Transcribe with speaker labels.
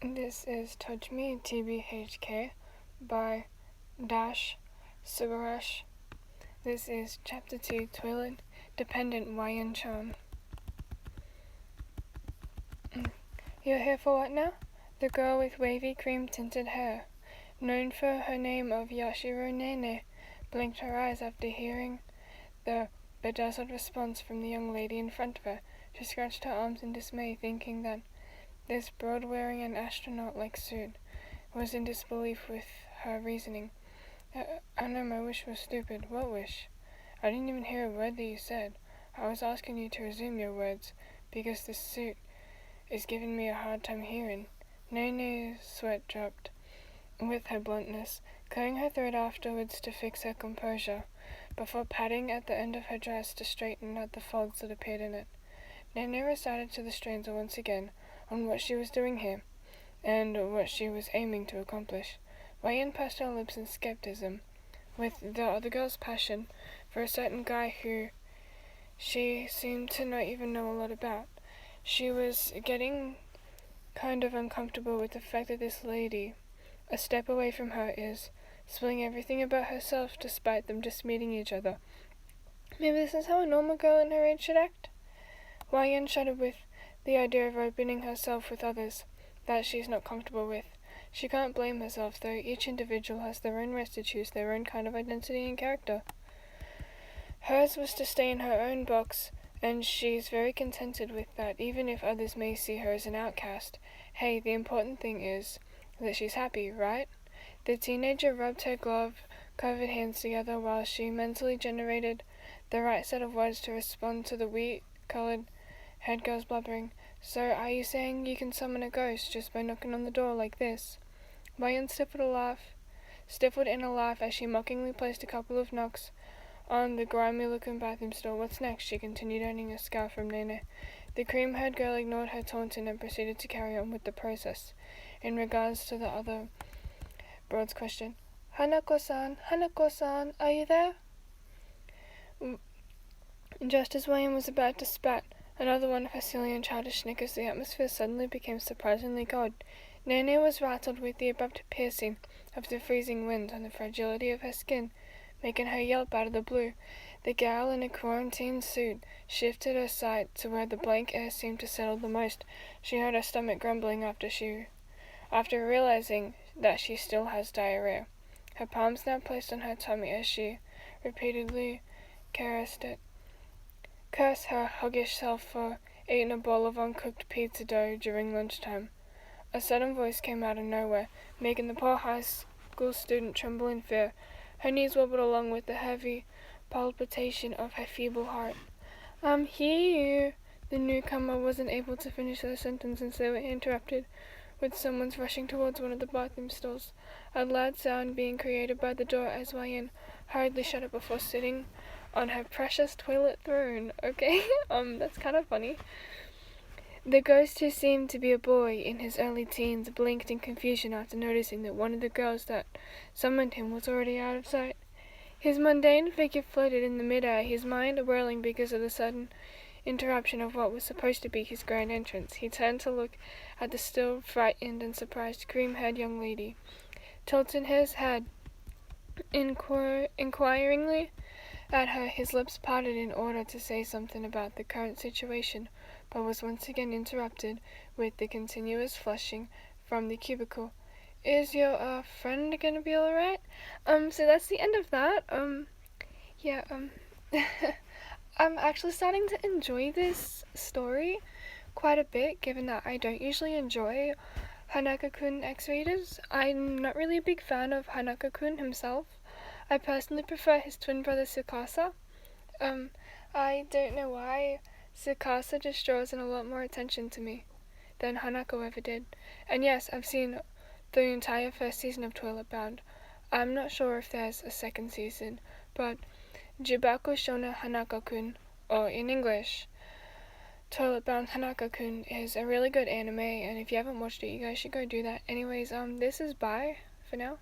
Speaker 1: This is Touch Me TBHK by Dash Subarush. This is Chapter 2, Toilet Dependent Wayan Chan. You're here for what now? The girl with wavy cream-tinted hair, known for her name of Yashiro Nene, blinked her eyes after hearing the bedazzled response from the young lady in front of her. She scratched her arms in dismay, thinking that this broad wearing an astronaut-like suit was in disbelief with her reasoning. I know my wish was stupid. What wish? I didn't even hear a word that you said. I was asking you to resume your words, because this suit is giving me a hard time hearing. Nene's sweat dropped with her bluntness, clearing her throat afterwards to fix her composure, before patting at the end of her dress to straighten out the folds that appeared in it. Nene recited to the stranger once again on what she was doing here, and what she was aiming to accomplish. Wayan pursed her lips in skepticism, with the other girl's passion for a certain guy who she seemed to not even know a lot about. She was getting kind of uncomfortable with the fact that this lady, a step away from her, is spilling everything about herself despite them just meeting each other. Maybe this is how a normal girl in her age should act? Wayan shuddered with the idea of opening herself with others that she's not comfortable with. She can't blame herself, though. Each individual has their own right to choose their own kind of identity and character. Hers was to stay in her own box, and she's very contented with that, even if others may see her as an outcast. Hey, the important thing is that she's happy, right? The teenager rubbed her glove-covered hands together while she mentally generated the right set of words to respond to the wheat-colored head girl's blubbering. So, are you saying you can summon a ghost just by knocking on the door like this? Wayan stifled in a laugh as she mockingly placed a couple of knocks on the grimy-looking bathroom door. What's next? She continued, earning a scowl from Nene. The cream-haired girl ignored her taunting and proceeded to carry on with the process. In regards to the other broad's question, Hanako-san, are you there? Just as Wayan was about to spat another one of her silly and childish snickers, the atmosphere suddenly became surprisingly cold. Nene was rattled with the abrupt piercing of the freezing wind on the fragility of her skin, making her yelp out of the blue. The gal in a quarantine suit shifted her sight to where the blank air seemed to settle the most. She heard her stomach grumbling after realizing that she still has diarrhea. Her palms now placed on her tummy as she repeatedly cursed her huggish self for eating a bowl of uncooked pizza dough during lunchtime. A sudden voice came out of nowhere, making the poor high school student tremble in fear. Her knees wobbled along with the heavy palpitation of her feeble heart. I'm here. The newcomer wasn't able to finish their sentence, and they were interrupted with someone's rushing towards one of the bathroom stalls, a loud sound being created by the door as Wayan hurriedly shut it before sitting on her precious toilet throne. Okay, that's kind of funny. The ghost, who seemed to be a boy in his early teens, blinked in confusion after noticing that one of the girls that summoned him was already out of sight. His mundane figure floated in the mid-air, his mind whirling because of the sudden interruption of what was supposed to be his grand entrance. He turned to look at the still frightened and surprised cream-haired young lady, tilting his head inquiringly at her. His lips parted in order to say something about the current situation, but was once again interrupted with the continuous flushing from the cubicle. Is your friend gonna be alright? So that's the end of that. Yeah, I'm actually starting to enjoy this story quite a bit, given that I don't usually enjoy Hanako-kun X-Readers. I'm not really a big fan of Hanako-kun himself. I personally prefer his twin brother Tsukasa. I don't know why. Tsukasa just draws in a lot more attention to me than Hanako ever did. And yes, I've seen the entire first season of Toilet Bound. I'm not sure if there's a second season, but Jibaku Shona Hanako-kun, or in English, Toilet Bound Hanako-kun, is a really good anime, and if you haven't watched it, you guys should go do that. Anyways, this is bye for now.